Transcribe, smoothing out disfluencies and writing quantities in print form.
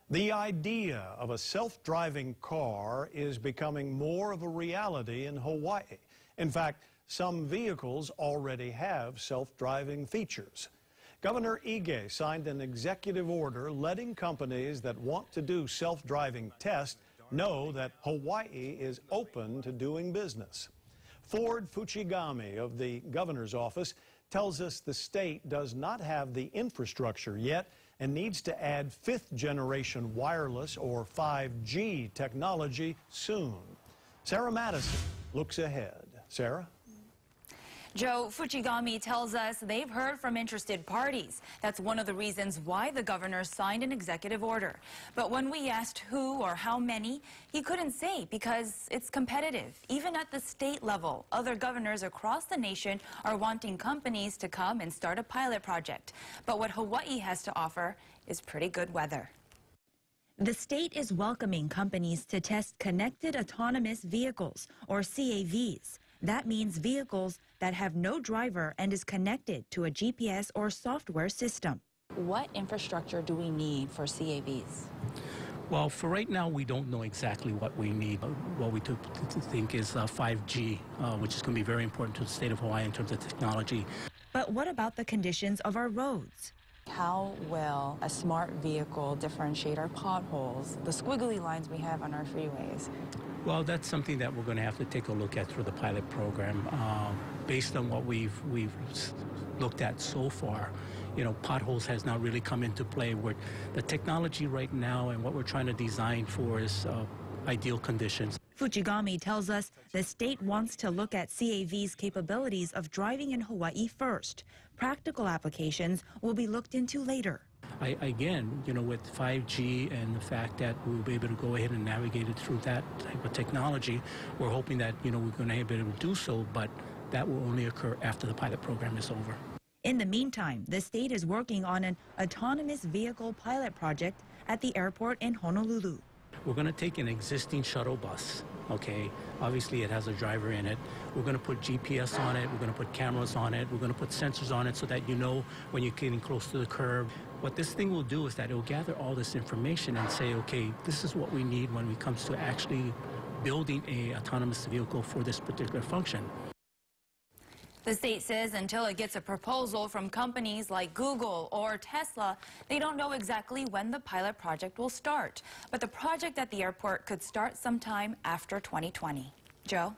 The idea of a self-driving car is becoming more of a reality in Hawaii. In fact, some vehicles already have self-driving features. Governor Ige signed an executive order letting companies that want to do self-driving tests know that Hawaii is open to doing business. Ford Fuchigami of the governor's office tells us the state does not have the infrastructure yet and needs to add fifth-generation wireless or 5G technology soon. Sarah Madison looks ahead. Sarah? Joe, Fuchigami tells us they've heard from interested parties. That's one of the reasons why the governor signed an executive order. But when we asked who or how many, he couldn't say because it's competitive. Even at the state level, other governors across the nation are wanting companies to come and start a pilot project. But what Hawaii has to offer is pretty good weather. The state is welcoming companies to test connected autonomous vehicles, or CAVs. That means vehicles that have no driver and is connected to a GPS or software system. What infrastructure do we need for CAVs? Well, for right now, we don't know exactly what we need. What we think is 5G, which is going to be very important to the state of Hawaii in terms of technology. But what about the conditions of our roads? How will a smart vehicle differentiate our potholes, the squiggly lines we have on our freeways? Well, that's something that we're going to have to take a look at through the pilot program. Based on what we've looked at so far, you know, potholes has not really come into play. Where the technology right now and what we're trying to design for is ideal conditions. Fuchigami tells us the state wants to look at CAV's capabilities of driving in Hawaii first. Practical applications will be looked into later. Again, you know, with 5G and the fact that we'll be able to go ahead and navigate it through that type of technology, we're hoping that, you know, we're going to be able to do so, but that will only occur after the pilot program is over. In the meantime, the state is working on an autonomous vehicle pilot project at the airport in Honolulu. We're going to take an existing shuttle bus, okay? Obviously, it has a driver in it. We're going to put GPS on it. We're going to put cameras on it. We're going to put sensors on it so that you know when you're getting close to the curb. What this thing will do is that it will gather all this information and say, okay, this is what we need when it comes to actually building an autonomous vehicle for this particular function. The state says until it gets a proposal from companies like Google or Tesla, they don't know exactly when the pilot project will start. But the project at the airport could start sometime after 2020. Joe?